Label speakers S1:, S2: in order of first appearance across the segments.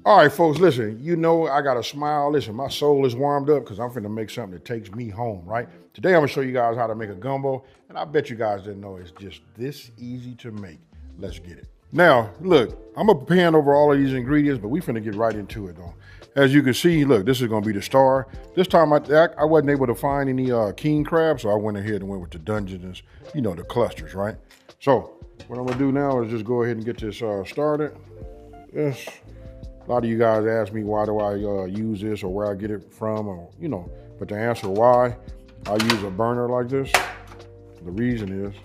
S1: All right, folks, listen, you know I got a smile. Listen, my soul is warmed up because I'm finna make something that takes me home, right? Today I'm gonna show you guys how to make a gumbo, and I bet you guys didn't know it's just this easy to make. Let's get it. Now, look, I'm gonna pan over all of these ingredients, but we finna get right into it though. As you can see, look, this is gonna be the star. This time I wasn't able to find any king crab, so I went ahead and went with the Dungeness, the clusters, right? So what I'm gonna do now is just go ahead and get this started. Yes. A lot of you guys ask me why do I use this or where I get it from, or but the answer why I use a burner like this, the reason is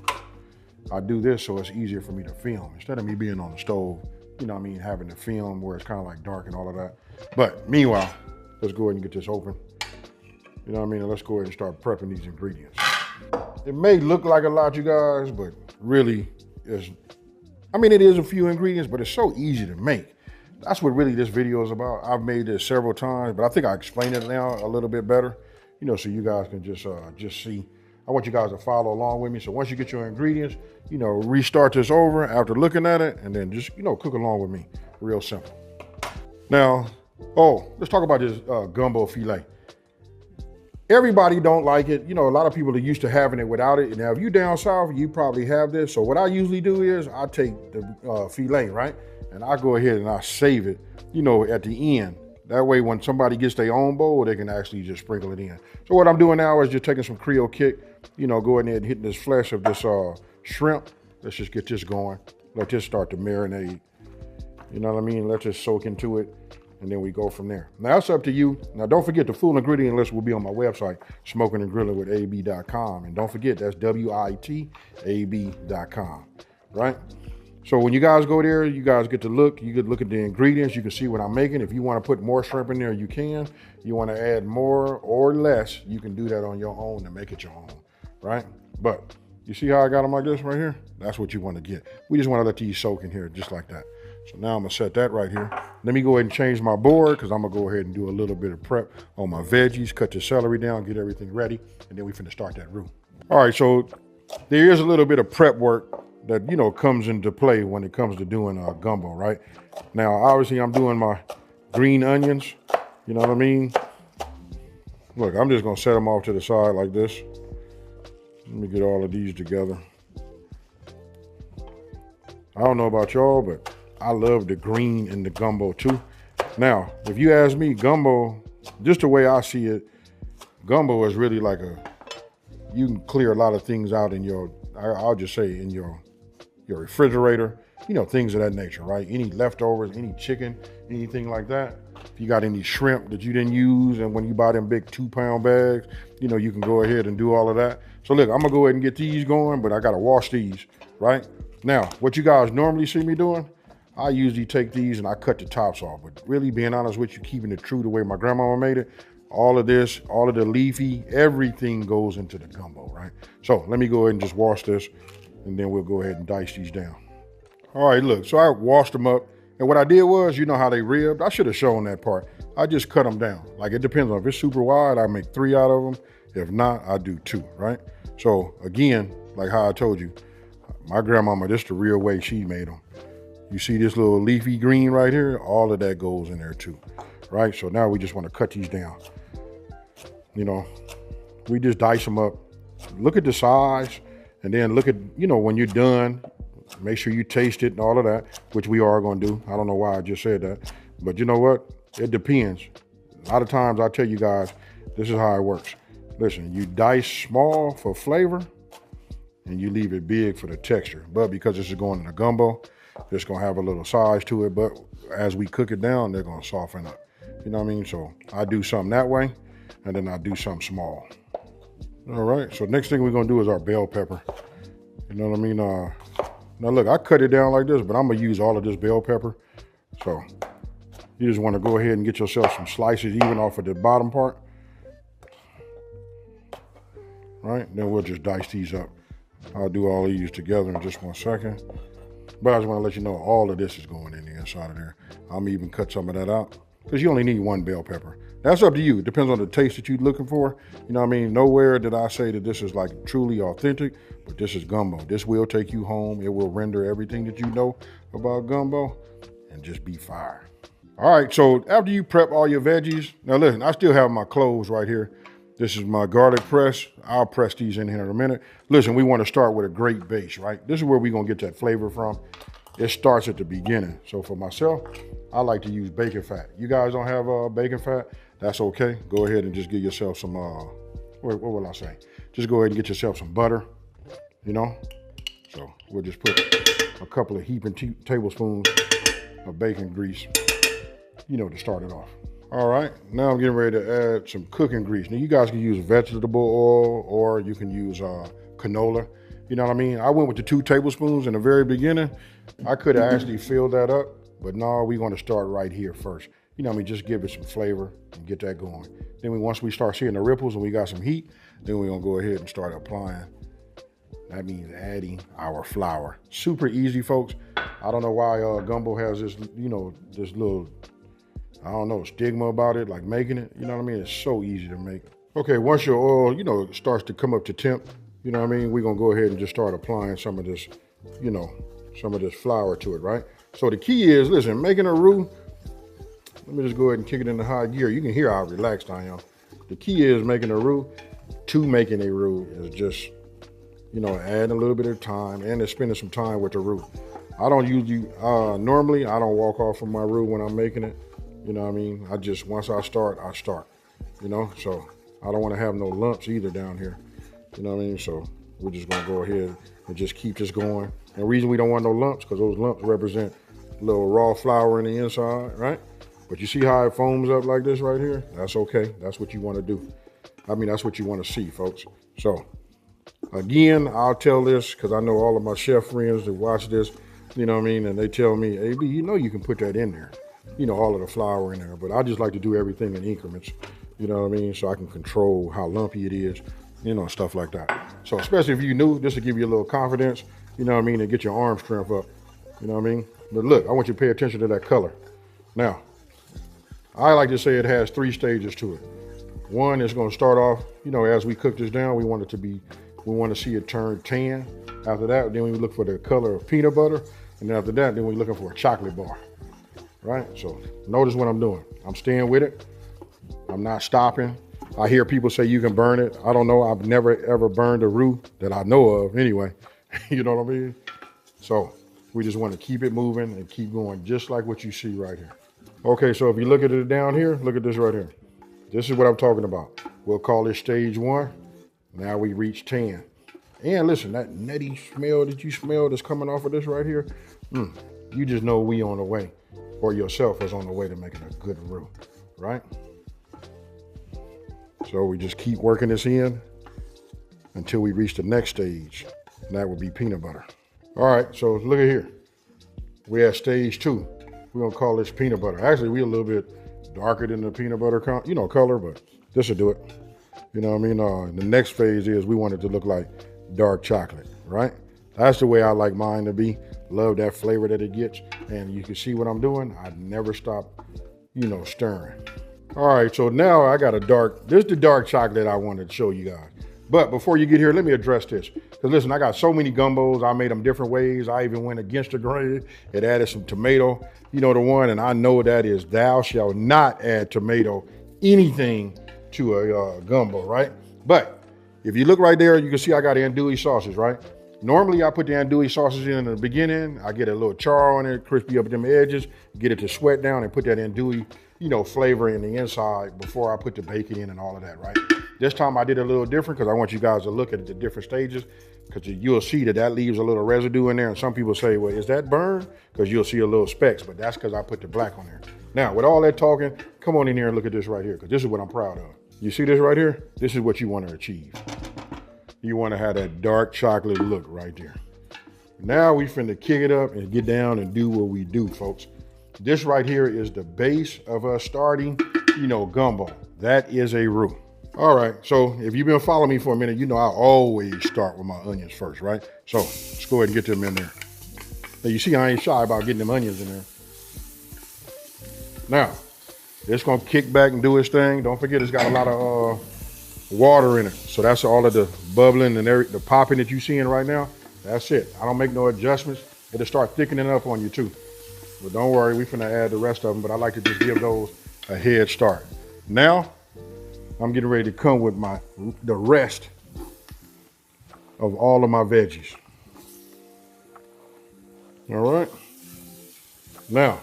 S1: I do this so it's easier for me to film instead of me being on the stove, having to film where it's kind of like dark and all of that. But meanwhile, let's go ahead and get this open. And let's go ahead and start prepping these ingredients. It may look like a lot, you guys, but really it is a few ingredients, but it's so easy to make. That's what really this video is about. I've made this several times, but I think I explained it now a little bit better, so you guys can just see. I want you guys to follow along with me. So once you get your ingredients, restart this over after looking at it, and then just, cook along with me. Real simple. Now, let's talk about this gumbo filet. Everybody don't like it. A lot of people are used to having it without it. Now, if you down south, you probably have this. So what I usually do is I take the filet, right? And I go ahead and I save it, at the end. That way, when somebody gets their own bowl, they can actually just sprinkle it in. So what I'm doing now is just taking some Creole kick, go in there and hitting this flesh of this shrimp. Let's just get this going. Let this start to marinate. You know what I mean? Let this soak into it. And then we go from there. Now, it's up to you. Now, don't forget the full ingredient list will be on my website, smokingandgrillingwithab.com. And don't forget, that's WITAB.com, right? So when you guys go there, you guys get to look. You can look at the ingredients. You can see what I'm making. If you want to put more shrimp in there, you can. You want to add more or less, you can do that on your own and make it your own, right? But you see how I got them like this right here? That's what you want to get. We just want to let these soak in here just like that. So now I'm gonna set that right here. Let me go ahead and change my board because I'm gonna go ahead and do a little bit of prep on my veggies, cut the celery down, get everything ready, and then we finna start that roux. All right, so there is a little bit of prep work that, comes into play when it comes to doing gumbo, right? Now, obviously I'm doing my green onions, you know what I mean? Look, I'm just gonna set them off to the side like this. Let me get all of these together. I don't know about y'all, but I love the green in the gumbo too. Now, if you ask me, gumbo, just the way I see it, gumbo is really like you can clear a lot of things out in I'll just say in your refrigerator, things of that nature, right? Any leftovers, any chicken, anything like that. If you got any shrimp that you didn't use, and when you buy them big 2-pound bags, you can go ahead and do all of that. So look, I'm gonna go ahead and get these going, but I gotta wash these, right? Now, what you guys normally see me doing, I usually take these and I cut the tops off, but really being honest with you, keeping it true the way my grandmama made it, all of this, all of the leafy, everything goes into the gumbo, right? So let me go ahead and just wash this, and then we'll go ahead and dice these down. All right, look, so I washed them up, and what I did was, how they ribbed? I should have shown that part. I just cut them down. Like, it depends on if it's super wide, I make 3 out of them. If not, I do 2, right? So again, like how I told you, my grandmama, this is the real way she made them. You see this little leafy green right here? All of that goes in there too, right? So now we just want to cut these down. We just dice them up. Look at the size, and then look at, when you're done, make sure you taste it and all of that, which we are going to do. I don't know why I just said that, but you know what? It depends. A lot of times I tell you guys, this is how it works. Listen, you dice small for flavor, and you leave it big for the texture. But because this is going in a gumbo, it's gonna have a little size to it, but as we cook it down, they're gonna soften up. You know what I mean? So I do something that way, and then I do something small. All right, so next thing we're gonna do is our bell pepper. You know what I mean? Now look, I cut it down like this, but I'm gonna use all of this bell pepper. So you just wanna go ahead and get yourself some slices even off of the bottom part. Right, then we'll just dice these up. I'll do all these together in just 1 second. But I just want to let you know all of this is going in the inside of there. I'm even cut some of that out because you only need 1 bell pepper. That's up to you. It depends on the taste that you're looking for. You know what I mean? Nowhere did I say that this is like truly authentic, but this is gumbo. This will take you home. It will render everything that you know about gumbo and just be fire. All right, so after you prep all your veggies, now listen, I still have my cloves right here. This is my garlic press. I'll press these in here in a minute. Listen, we want to start with a great base, right? This is where we're gonna get that flavor from. It starts at the beginning. So for myself, I like to use bacon fat. You guys don't have bacon fat, that's okay. Go ahead and just get yourself some, what will I say? Just go ahead and get yourself some butter, you know? So we'll just put a couple of heaping tablespoons of bacon grease, you know, to start it off. All right, now I'm getting ready to add some cooking grease. Now you guys can use vegetable oil or you can use canola. You know what I mean? I went with the 2 tablespoons in the very beginning. I could have actually filled that up, but no, we're gonna start right here first. You know what I mean? Just give it some flavor and get that going. Then once we start seeing the ripples and we got some heat, then we're gonna go ahead and start applying. That means adding our flour. Super easy, folks. I don't know why gumbo has this, you know, this little, I don't know, stigma about it, like making it, you know what I mean? It's so easy to make. Okay, once your oil, you know, starts to come up to temp, you know what I mean? We're gonna go ahead and just start applying some of this, you know, some of this flour to it, right? So the key is, listen, making a roux, let me just go ahead and kick it into high gear. You can hear how relaxed I am. The key is making a roux. To making a roux is just, you know, adding a little bit of time and then spending some time with the roux. I don't usually, normally I don't walk off from my roux when I'm making it. You know what I mean? I just, once I start, you know? So I don't want to have no lumps either down here. You know what I mean? So we're just gonna go ahead and just keep this going. And the reason we don't want no lumps, because those lumps represent a little raw flour in the inside, right? But you see how it foams up like this right here? That's okay, that's what you wanna do. I mean, that's what you wanna see, folks. So again, I'll tell this, because I know all of my chef friends that watch this, you know what I mean? And they tell me, AB, you know you can put that in there. You know, all of the flour in there, but I just like to do everything in increments, you know what I mean? So I can control how lumpy it is, you know, stuff like that. So especially if you're new, this will give you a little confidence, you know what I mean, and get your arm strength up, you know what I mean? But look, I want you to pay attention to that color. Now, I like to say it has 3 stages to it. One is gonna start off, you know, as we cook this down, we want to see it turn tan. After that, then we look for the color of peanut butter. And then after that, then we're looking for a chocolate bar. Right? So notice what I'm doing. I'm staying with it. I'm not stopping. I hear people say you can burn it. I don't know. I've never ever burned a roux that I know of anyway. You know what I mean? So we just want to keep it moving and keep going just like what you see right here. Okay, so if you look at it down here, look at this right here. This is what I'm talking about. We'll call this stage 1. Now we reach 10. And listen, that nutty smell that you smell that's coming off of this right here, you just know we on the way. Or yourself is on the way to making a good roux, right? So we just keep working this in until we reach the next stage, and that would be peanut butter. All right, so look at here. We're at stage 2. We're gonna call this peanut butter. Actually, we're a little bit darker than the peanut butter, color, but this will do it. You know what I mean? The next phase is we want it to look like dark chocolate, right? That's the way I like mine to be. Love that flavor that it gets. And you can see what I'm doing. I never stop, you know, stirring. All right, so now I got this is the dark chocolate I wanted to show you guys. But before you get here, let me address this. Because listen, I got so many gumbos. I made them different ways. I even went against the grain. It added some tomato, you know, the one, and I know that is thou shalt not add tomato, anything to a gumbo, right? But if you look right there, you can see I got andouille sauces, right? Normally I put the andouille sauces in the beginning. I get a little char on it, crispy up at them edges, get it to sweat down and put that andouille, you know, flavor in the inside before I put the bacon in and all of that, right? This time I did a little different because I want you guys to look at the different stages because you'll see that leaves a little residue in there. And some people say, well, is that burned? Because you'll see a little specks, but that's because I put the black on there. Now, with all that talking, come on in here and look at this right here because this is what I'm proud of. You see this right here? This is what you want to achieve. You want to have that dark chocolate look right there. Now we finna kick it up and get down and do what we do, folks. This right here is the base of us starting, you know, gumbo. That is a roux. All right, so if you've been following me for a minute, you know I always start with my onions first, right? So let's go ahead and get them in there. Now you see I ain't shy about getting them onions in there. Now, it's gonna kick back and do its thing. Don't forget it's got a lot of water in it. So that's all of the bubbling and the popping that you're seeing right now. That's it. I don't make no adjustments. It'll start thickening up on you too. But don't worry, we finna add the rest of them, but I like to just give those a head start. Now, I'm getting ready to come with the rest of all of my veggies. All right. Now,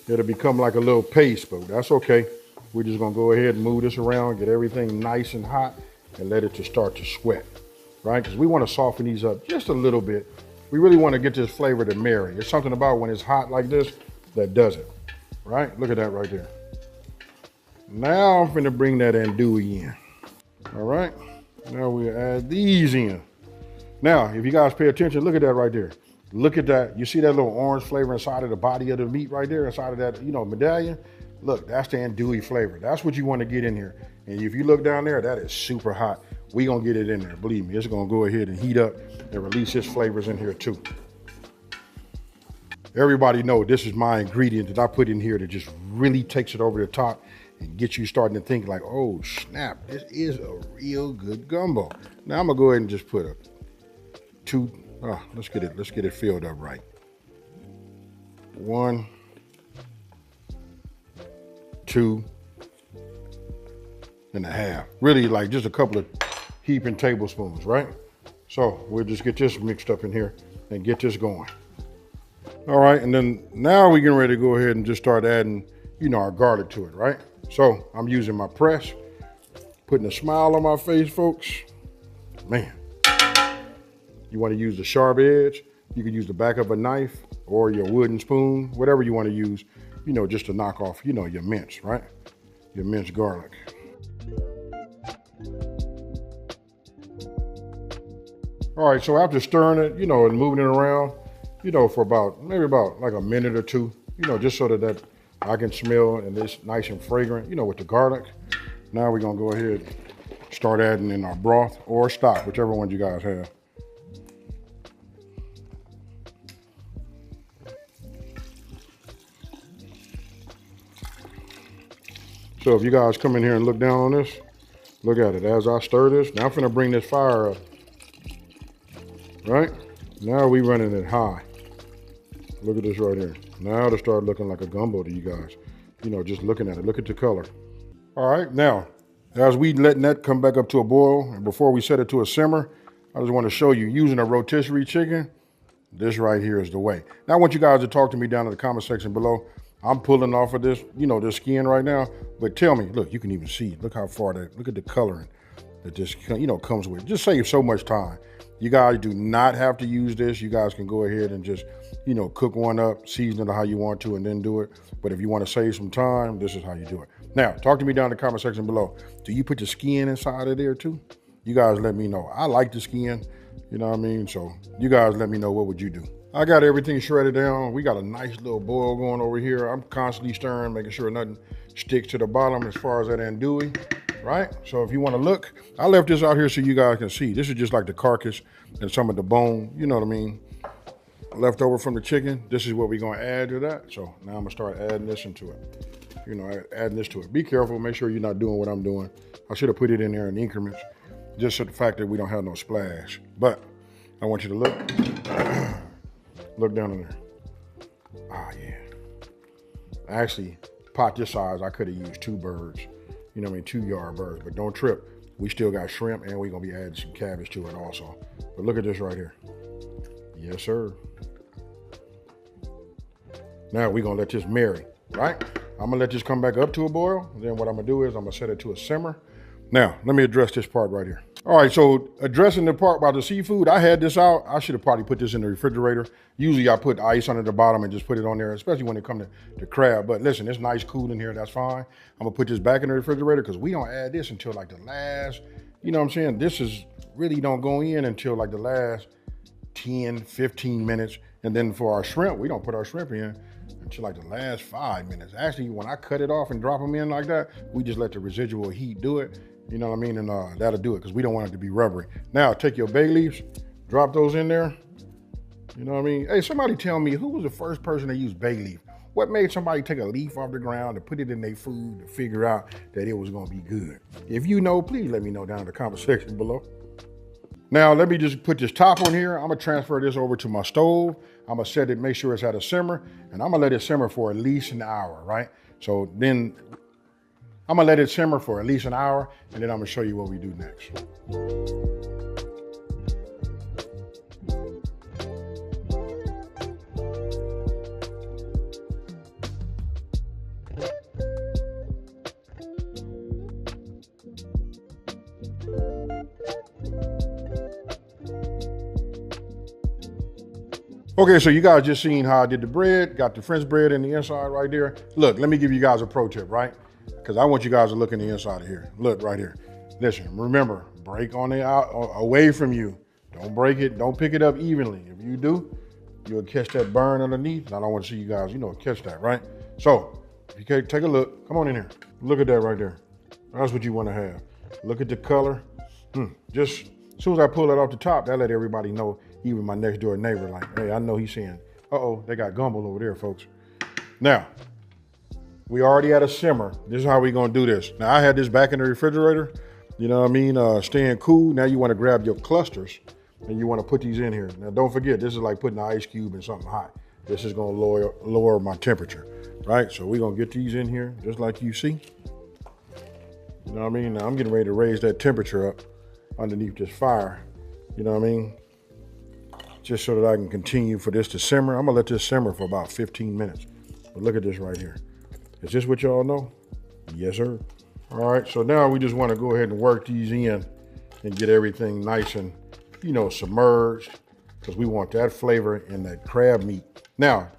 S1: it'll become like a little paste, but that's okay. We're just gonna go ahead and move this around, get everything nice and hot, and let it just start to sweat, right? Because we wanna soften these up just a little bit. We really wanna get this flavor to marry. There's something about when it's hot like this that does it, right? Look at that right there. Now I'm finna bring that andouille in. All right, now we'll add these in. Now, if you guys pay attention, look at that right there. Look at that. You see that little orange flavor inside of the body of the meat right there, inside of that, medallion? Look, that's the andouille flavor. That's what you want to get in here. And if you look down there, that is super hot. We gonna get it in there. Believe me, it's gonna go ahead and heat up and release its flavors in here too. Everybody know this is my ingredient that I put in here that just really takes it over the top and gets you starting to think like, oh snap, this is a real good gumbo. Now I'm gonna go ahead and just put let's get it filled up right. 1, 2 and a half. Really like just a couple of heaping tablespoons, right? So we'll just get this mixed up in here and get this going. All right, and then now we're getting ready to go ahead and just start adding, our garlic to it, right? So I'm using my press, putting a smile on my face, folks. Man, you want to use the sharp edge, you can use the back of a knife or your wooden spoon, whatever you want to use, just to knock off, your mince, right? Your minced garlic. All right, so after stirring it, and moving it around, for maybe about like a minute or two, just so that I can smell and it's nice and fragrant, with the garlic. Now we're gonna go ahead and start adding in our broth or stock, whichever one you guys have. So if you guys come in here and look down on this, look at it as I stir this. Now I'm gonna bring this fire up, right? Now we running it high. Look at this right here. Now it'll start looking like a gumbo to you guys. Just looking at it, look at the color. All right, now, as we letting that come back up to a boil, and before we set it to a simmer, I just want to show you, using a rotisserie chicken, this right here is the way. Now I want you guys to talk to me down in the comment section below. I'm pulling off of this, this skin right now, but tell me, look, you can even see, look how far look at the coloring that this, comes with. Just saves so much time. You guys do not have to use this. You guys can go ahead and just, cook one up, season it how you want to, and then do it. But if you want to save some time, this is how you do it. Now, talk to me down in the comment section below. Do you put the skin inside of there too? You guys let me know. I like the skin, So you guys let me know, what would you do? I got everything shredded down. We got a nice little boil going over here. I'm constantly stirring, making sure nothing sticks to the bottom as far as that andouille, right? So if you want to look, I left this out here so you guys can see. This is just like the carcass and some of the bone, left over from the chicken. This is what we're gonna add to that. So now I'm gonna start adding this into it. Adding this to it. Be careful, make sure you're not doing what I'm doing. I should have put it in there in increments, just for the fact that we don't have no splash. But I want you to look. Look down in there. Ah, yeah. Actually, pot this size, I could have used 2 birds. 2-yard birds, but don't trip. We still got shrimp, and we're gonna be adding some cabbage to it also. But look at this right here. Yes, sir. Now we're gonna let this marry, right? I'm gonna let this come back up to a boil. And then what I'm gonna do is I'm gonna set it to a simmer. Now, let me address this part right here. All right, so addressing the part about the seafood, I had this out. I should have probably put this in the refrigerator. Usually I put ice under the bottom and just put it on there, especially when it comes to crab. But listen, it's nice, cool in here, that's fine. I'm gonna put this back in the refrigerator because we don't add this until like the last, This is really don't go in until like the last 10, 15 minutes. And then for our shrimp, we don't put our shrimp in until like the last 5 minutes. Actually, when I cut it off and drop them in like that, we just let the residual heat do it. And that'll do it because we don't want it to be rubbery. Now, take your bay leaves, drop those in there. Hey, somebody tell me, who was the first person that used bay leaf? What made somebody take a leaf off the ground and put it in their food to figure out that it was gonna be good? If you know, please let me know down in the comment section below. Now, let me just put this top on here. I'm gonna transfer this over to my stove. I'm gonna set it, make sure it's at a simmer, and I'm gonna let it simmer for at least an hour, right? So then I'm gonna let it simmer for at least an hour, and then I'm gonna show you what we do next. Okay, so you guys just seen how I did the bread, got the French bread in the inside right there. Look, let me give you guys a pro tip, right? Because I want you guys to look in the inside of here. Look right here. Listen, remember, break on the out away from you. Don't break it, don't pick it up evenly. If you do, you'll catch that burn underneath. And I don't want to see you guys, catch that, right? So, if you can take a look, come on in here. Look at that right there. That's what you want to have. Look at the color. Just as soon as I pull it off the top, that let everybody know, even my next door neighbor, like, hey, I know he's saying, uh-oh, they got gumbo over there, folks. Now, we already had a simmer. This is how we gonna do this. Now, I had this back in the refrigerator, you know what I mean, staying cool. Now you wanna grab your clusters and you wanna put these in here. Now, don't forget, this is like putting an ice cube in something hot. This is gonna lower my temperature, right? So we're gonna get these in here, just like you see. You know what I mean? Now, I'm getting ready to raise that temperature up underneath this fire, you know what I mean? Just so that I can continue for this to simmer. I'm gonna let this simmer for about 15 minutes. But look at this right here. Is this what y'all know? Yes, sir. All right, so now we just wanna go ahead and work these in and get everything nice and, submerged, because we want that flavor in that crab meat. Now,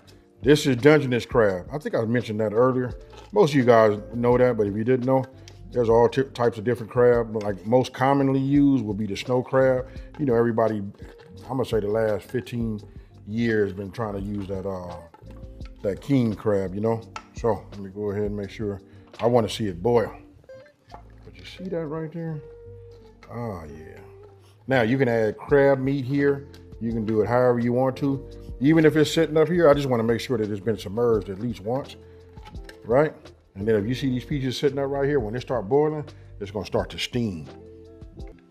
S1: this is Dungeness crab. I think I mentioned that earlier. Most of you guys know that, but if you didn't know, there's all types of different crab. But like most commonly used will be the snow crab. Everybody, I'm gonna say the last 15 years been trying to use that king crab, So let me go ahead and make sure. I want to see it boil. But you see that right there? Oh yeah. Now you can add crab meat here. You can do it however you want to. Even if it's sitting up here, I just want to make sure that it's been submerged at least once, right? And then if you see these pieces sitting up right here, when they start boiling, it's gonna start to steam.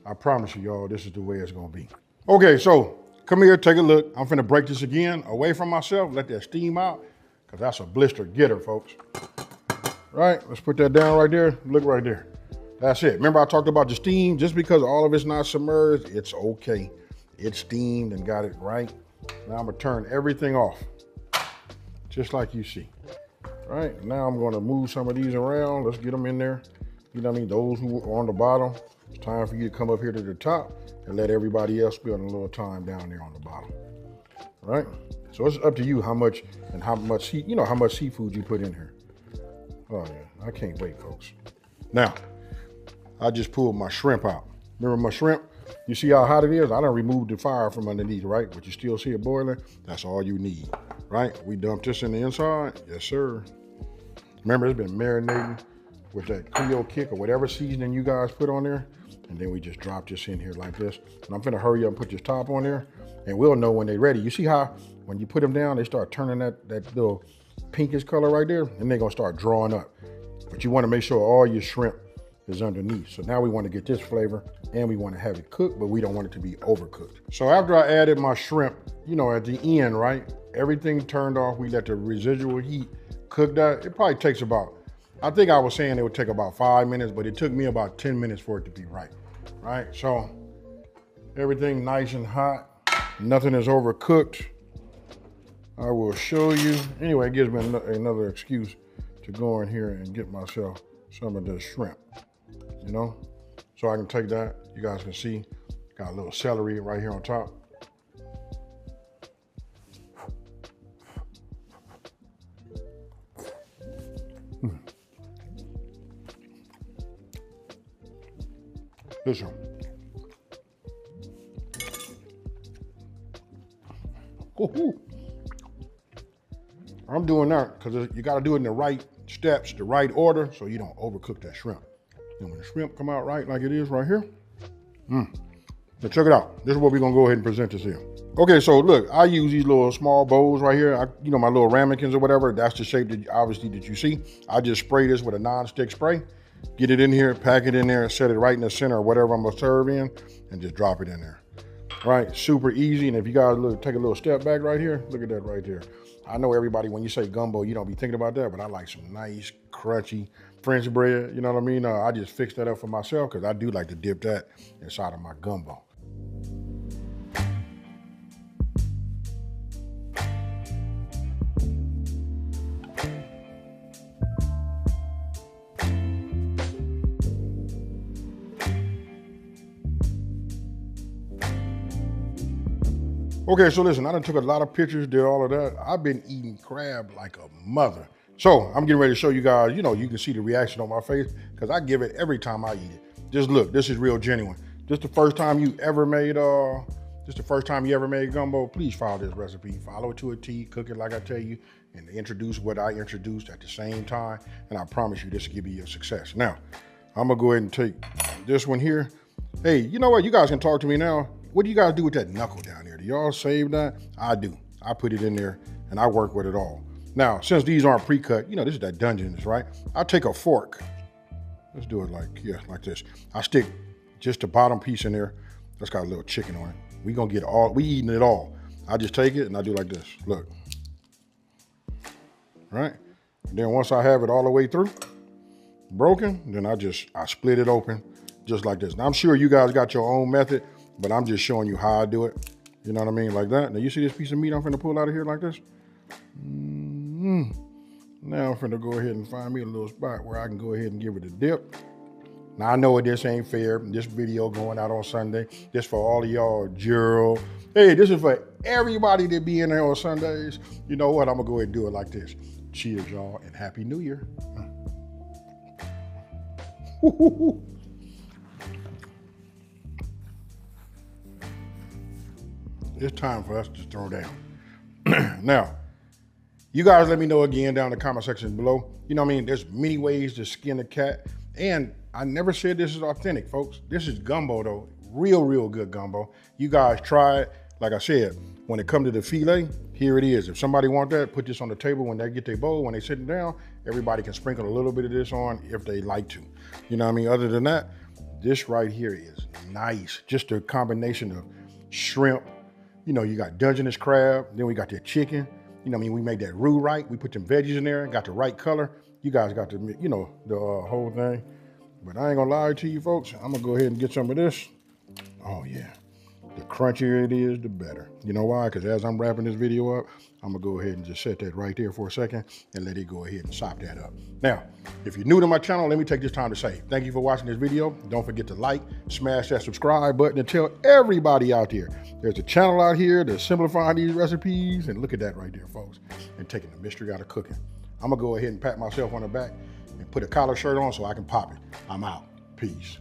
S1: I promise you, y'all, this is the way it's gonna be. Okay, so come here, take a look. I'm finna break this again away from myself, let that steam out, because that's a blister getter, folks. Right, let's put that down right there. Look right there. That's it. Remember I talked about the steam? Just because all of it's not submerged, it's okay. It's steamed and got it right. Now I'm gonna turn everything off, just like you see. Right, now I'm gonna move some of these around. Let's get them in there. You know what I mean? Those who are on the bottom, it's time for you to come up here to the top and let everybody else spend a little time down there on the bottom. Right? So it's up to you how much seafood you put in here. Oh yeah, I can't wait, folks. Now, I just pulled my shrimp out. Remember my shrimp? You see how hot it is? I done removed the fire from underneath, right? But you still see it boiling? That's all you need, right? We dumped this in the inside. Yes, sir. Remember, it's been marinating with that Creole kick or whatever seasoning you guys put on there. And then we just drop this in here like this. And I'm finna hurry up and put this top on there. And we'll know when they're ready. You see how when you put them down, they start turning that little pinkish color right there, and they're gonna start drawing up. But you wanna make sure all your shrimp is underneath. So now we wanna get this flavor and we wanna have it cooked, but we don't want it to be overcooked. So after I added my shrimp, at the end, right? Everything turned off. We let the residual heat cook that. It probably takes about, I think I was saying it would take about 5 minutes, but it took me about 10 minutes for it to be right? So everything nice and hot. Nothing is overcooked. I will show you. Anyway, it gives me another excuse to go in here and get myself some of this shrimp, So I can take that. You guys can see, got a little celery right here on top. Listen. Ooh. I'm doing that because you got to do it in the right steps, the right order, so you don't overcook that shrimp. And when the shrimp come out right like it is right here, now check it out. This is what we're gonna go ahead and present this here. Okay, so look, I use these little small bowls right here. My little ramekins or whatever. That's the shape that obviously that you see. I just spray this with a non-stick spray, get it in here, pack it in there, set it right in the center of whatever I'm gonna serve in, and just drop it in there. right? Super easy. And if you guys take a little step back right here, look at that right there. I know everybody, when you say gumbo, you don't be thinking about that, but I like some nice, crunchy French bread. You know what I mean? I just fixed that up for myself because I do like to dip that inside of my gumbo. Okay, so listen, I done took a lot of pictures, did all of that. I've been eating crab like a mother. So I'm getting ready to show you guys, you can see the reaction on my face because I give it every time I eat it. Just look, this is real genuine. This the first time you ever made gumbo, please follow this recipe. Follow it to a T, cook it like I tell you, and introduce what I introduced at the same time. And I promise you this will give you a success. Now, I'm gonna go ahead and take this one here. Hey, you know what? You guys can talk to me now. What do you guys do with that knuckle down there? Do y'all save that? I do. I put it in there and I work with it all. Now, since these aren't pre-cut, this is that Dungeness, right? I take a fork. Let's do it like this. I stick just the bottom piece in there. That's got a little chicken on it. We eating it all. I just take it and I do like this, look. Right? And then once I have it all the way through, broken, then I split it open just like this. Now I'm sure you guys got your own method, but I'm just showing you how I do it. You know what I mean? Like that. Now you see this piece of meat I'm finna pull out of here like this? Now I'm finna go ahead and find me a little spot where I can go ahead and give it a dip. Now I know this ain't fair. This video going out on Sunday. This for all of y'all, Gerald. Hey, this is for everybody that be in there on Sundays. You know what? I'm gonna go ahead and do it like this. Cheers, y'all, and Happy New Year. It's time for us to throw down. Now, you guys let me know again down in the comment section below. You know what I mean? There's many ways to skin a cat. And I never said this is authentic, folks. This is gumbo, though. Real good gumbo. You guys try it. Like I said, when it comes to the filet, here it is. If somebody want that, put this on the table when they get their bowl. When they sitting down, everybody can sprinkle a little bit of this on if they like to. You know what I mean? Other than that, this right here is nice. Just a combination of shrimp. You got Dungeness crab, then we got that chicken. We made that roux right. We put some veggies in there, got the right color. You guys got the, the whole thing. But I ain't gonna lie to you folks. I'm gonna go ahead and get some of this. Oh yeah. The crunchier it is, the better. You know why? Because as I'm wrapping this video up, I'm gonna go ahead and just set that right there for a second and let it go ahead and sop that up. Now, if you're new to my channel, let me take this time to say thank you for watching this video. Don't forget to like, smash that subscribe button, and tell everybody out there there's a channel out here that's simplifying these recipes. And look at that right there, folks, and taking the mystery out of cooking. I'm gonna go ahead and pat myself on the back and put a collar shirt on so I can pop it. I'm out. Peace.